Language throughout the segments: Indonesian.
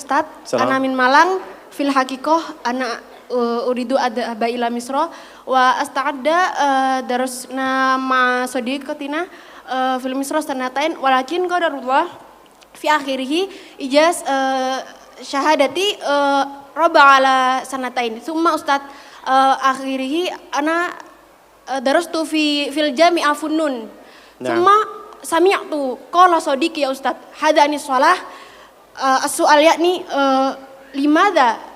Ustadz. Salam. Ana min Malang fil haqiqah ana uridu adhaba ila Misra wa asta'adda darusna ma sadiqatina fil Misra sanatain walakin qadarullah fi akhirih ijaz syahadati roba ala sanatain. Summa Ustadz akhirih ana darastu fil jami'a funnun. Summa sami'tu qala sadiqi ya Ustadz hadani shalah as-su'al yakni limada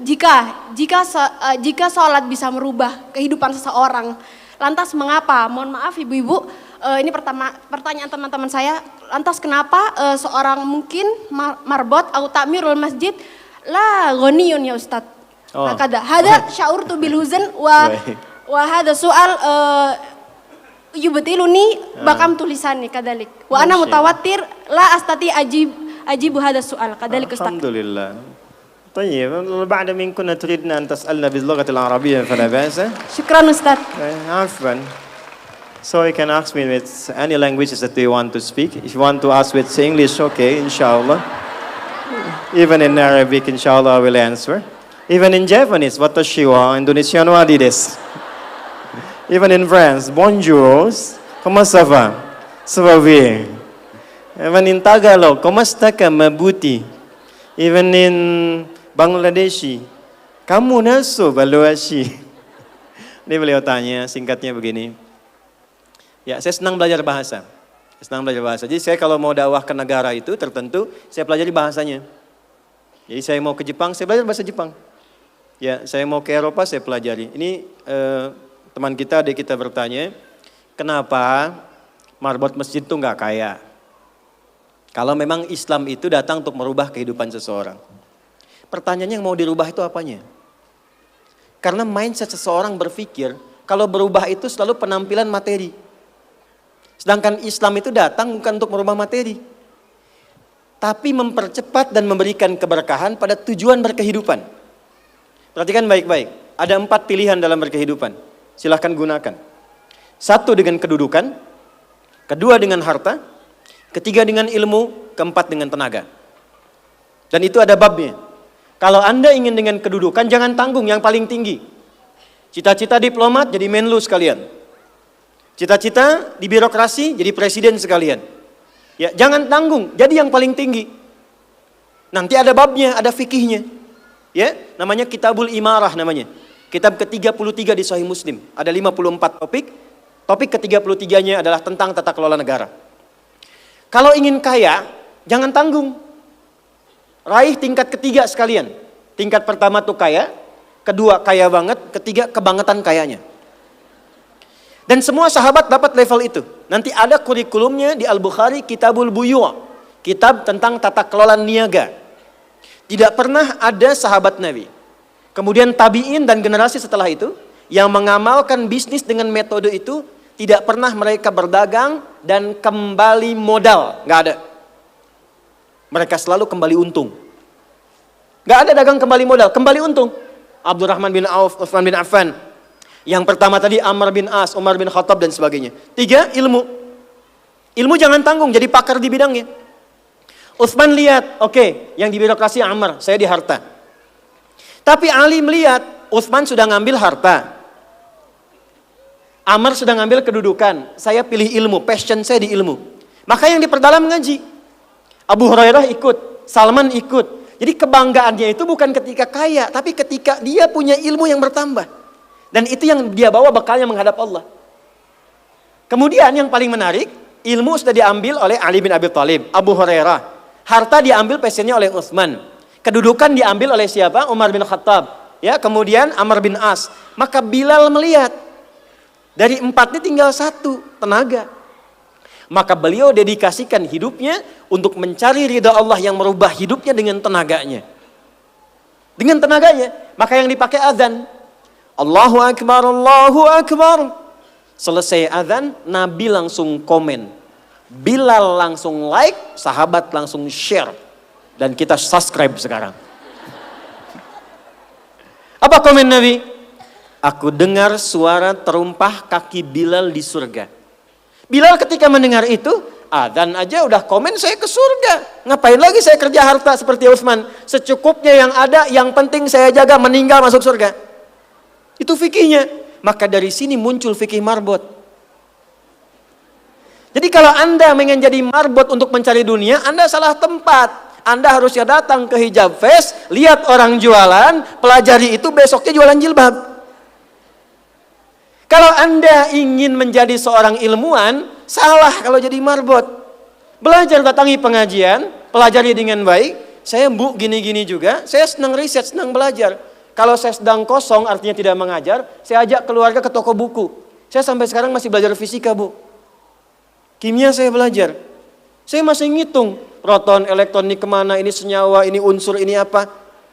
jika sholat bisa merubah kehidupan seseorang, lantas mengapa? Mohon maaf ibu-ibu, ini pertanyaan teman-teman saya. Lantas kenapa seorang mungkin marbot atau takmirul masjid la ghaniyun ya Ustadz? Hada sya'urtu bil huzn wa hada soal yubtiluni bakam tulisannya kadalik. Wa ana mutawatir la astati ajibu hada soal kadalik Ustadz. Alhamdulillah. طيب بعد من كنا تريدنا أن تسألنا باللغة العربية فلا بأس. شكرا أستاذ. عفوا. So you can ask me with any languages that you want to speak. If you want to ask with English, okay, inshallah. Even in Arabic, inshallah, I will answer. Even in Japanese, watashi wa Indonesiano wa desu. Even in France, bonjour, comment ça va? Ça va bien. Even in Tagalog, como está ka mabuti? Even in Bangladeshi, kamu naso baluashi. Ini beliau tanya, singkatnya begini. Ya, saya senang belajar bahasa. Jadi saya kalau mau dakwah ke negara itu tertentu, saya pelajari bahasanya. Jadi saya mau ke Jepang, saya belajar bahasa Jepang. Ya, saya mau ke Eropa, saya pelajari. Ini teman kita, adik kita bertanya, kenapa marbot masjid itu nggak kaya? Kalau memang Islam itu datang untuk merubah kehidupan seseorang. Pertanyaannya yang mau dirubah itu apanya? Karena mindset seseorang berpikir, kalau berubah itu selalu penampilan materi. Sedangkan Islam itu datang bukan untuk merubah materi. Tapi mempercepat dan memberikan keberkahan pada tujuan berkehidupan. Perhatikan baik-baik, ada 4 pilihan dalam berkehidupan. Silahkan gunakan. 1 dengan kedudukan, 2 dengan harta, 3 dengan ilmu, 4 dengan tenaga. Dan itu ada babnya. Kalau Anda ingin dengan kedudukan, jangan tanggung yang paling tinggi. Cita-cita diplomat jadi menlu sekalian. Cita-cita di birokrasi jadi presiden sekalian. Ya, jangan tanggung, jadi yang paling tinggi. Nanti ada babnya, ada fikihnya. Ya, namanya Kitabul Imarah namanya. Kitab ke-33 di Sahih Muslim. Ada 54 topik. Topik ke-33-nya adalah tentang tata kelola negara. Kalau ingin kaya, jangan tanggung. Raih tingkat ketiga sekalian. Tingkat pertama tuh kaya, kedua kaya banget, ketiga kebangetan kayanya. Dan semua sahabat dapat level itu. Nanti ada kurikulumnya di Al-Bukhari, Kitabul Buyu', kitab tentang tata kelola niaga. Tidak pernah ada sahabat Nabi, kemudian tabi'in dan generasi setelah itu yang mengamalkan bisnis dengan metode itu, tidak pernah mereka berdagang dan kembali modal, nggak ada. Mereka selalu kembali untung. Nggak ada dagang kembali modal, kembali untung. Abdurrahman bin Auf, Utsman bin Affan. Yang pertama tadi Amr bin As, Umar bin Khattab dan sebagainya. 3, ilmu. Ilmu jangan tanggung, jadi pakar di bidangnya. Utsman lihat, oke, yang di birokrasi Amr, saya di harta. Tapi Ali melihat, Utsman sudah ngambil harta. Amr sudah ngambil kedudukan, saya pilih ilmu, passion saya di ilmu. Maka yang diperdalam ngaji. Abu Hurairah ikut, Salman ikut. Jadi kebanggaannya itu bukan ketika kaya, tapi ketika dia punya ilmu yang bertambah. Dan itu yang dia bawa bekalnya menghadap Allah. Kemudian yang paling menarik, ilmu sudah diambil oleh Ali bin Abi Thalib, Abu Hurairah. Harta diambil passionnya oleh Utsman. Kedudukan diambil oleh siapa? Umar bin Khattab. Ya, kemudian Amr bin As. Maka Bilal melihat, dari 4 ini tinggal 1, tenaga. Maka beliau dedikasikan hidupnya untuk mencari ridha Allah yang merubah hidupnya dengan tenaganya. Dengan tenaganya. Maka yang dipakai azan. Allahu Akbar, Allahu Akbar. Selesai azan, Nabi langsung komen. Bilal langsung like, sahabat langsung share. Dan kita subscribe sekarang. Apa komen Nabi? Aku dengar suara terumpah kaki Bilal di surga. Bilal ketika mendengar itu, Adzan aja udah komen saya ke surga. Ngapain lagi saya kerja harta seperti Utsman? Secukupnya yang ada, yang penting saya jaga, meninggal masuk surga. Itu fikihnya. Maka dari sini muncul fikih marbot. Jadi kalau Anda ingin jadi marbot untuk mencari dunia, Anda salah tempat. Anda harusnya datang ke Hijab Fest, lihat orang jualan, pelajari itu, besoknya jualan jilbab. Kalau Anda ingin menjadi seorang ilmuwan, salah kalau jadi marbot. Belajar, datangi pengajian, pelajari dengan baik. Saya Bu gini-gini juga, saya senang riset, senang belajar. Kalau saya sedang kosong, artinya tidak mengajar, saya ajak keluarga ke toko buku. Saya sampai sekarang masih belajar fisika, Bu. Kimia saya belajar. Saya masih ngitung proton, elektron ini kemana, ini senyawa, ini unsur, ini apa.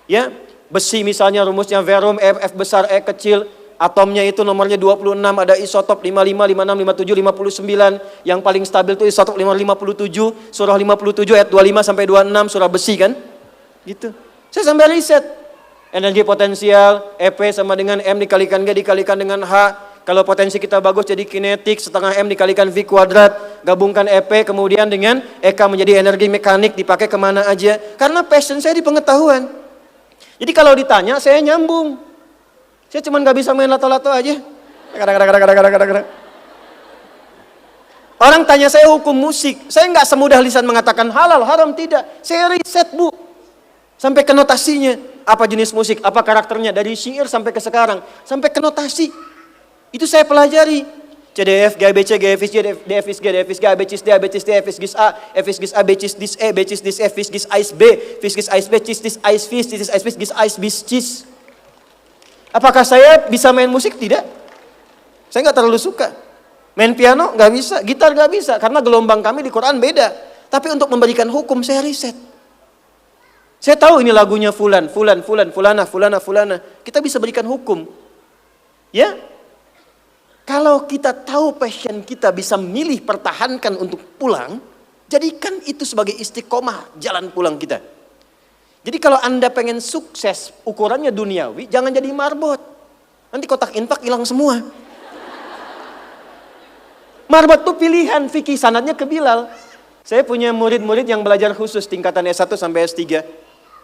Ya, besi misalnya rumusnya verum, F besar, E kecil. Atomnya itu nomornya 26, ada isotop 55, 56, 57, 59. Yang paling stabil itu isotop 57, surah 57 ayat 25 sampai 26, surah besi kan. Gitu. Saya sampai riset. Energi potensial, EP sama dengan M dikalikan G dikalikan dengan H. Kalau potensi kita bagus jadi kinetik, setengah M dikalikan V kuadrat. Gabungkan EP kemudian dengan EK menjadi energi mekanik, dipakai kemana aja. Karena passion saya di pengetahuan. Jadi kalau ditanya saya nyambung. Saya cuma gak bisa main lato-lato aja. Orang tanya saya hukum musik. Saya gak semudah lisan mengatakan halal, haram, tidak. Saya riset, Bu. Sampai ke notasinya. Apa jenis musik, apa karakternya. Dari syair sampai ke sekarang. Sampai ke notasi. Itu saya pelajari. C, D, F, G, B, C, G, F, G, D, F, G, D, F, G, A, B, C, D, A, B, C, D, F, G, A, F, G, A, B, C, D, E, B, C, D, F, G, Ais B, F, G, Ais B, C, D, Ais V, C, D, Ais B, G, Ais B, C. Apakah saya bisa main musik? Tidak. Saya nggak terlalu suka. Main piano nggak bisa, gitar nggak bisa, karena gelombang kami di Quran beda. Tapi untuk memberikan hukum saya riset. Saya tahu ini lagunya fulan, fulana. Kita bisa berikan hukum. Ya? Kalau kita tahu passion kita bisa milih pertahankan untuk pulang, jadikan itu sebagai istiqomah jalan pulang kita. Jadi kalau Anda pengen sukses, ukurannya duniawi, jangan jadi marbot. Nanti kotak infak hilang semua. Marbot itu pilihan, fikih sanadnya ke Bilal. Saya punya murid-murid yang belajar khusus tingkatan S1 sampai S3.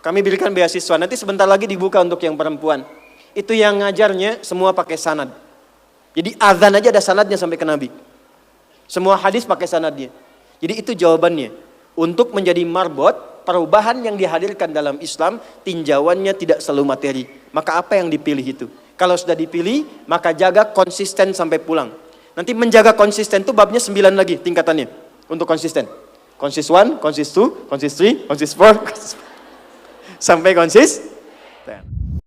Kami berikan beasiswa, nanti sebentar lagi dibuka untuk yang perempuan. Itu yang ngajarnya semua pakai sanad. Jadi azan aja ada sanadnya sampai ke Nabi. Semua hadis pakai sanadnya. Jadi itu jawabannya. Untuk menjadi marbot, perubahan yang dihadirkan dalam Islam, tinjauannya tidak selalu materi. Maka apa yang dipilih itu? Kalau sudah dipilih, maka jaga konsisten sampai pulang. Nanti menjaga konsisten itu babnya 9 lagi tingkatannya. Untuk konsisten. Konsis 1, konsis 2, konsis 3, konsis 4, sampai konsis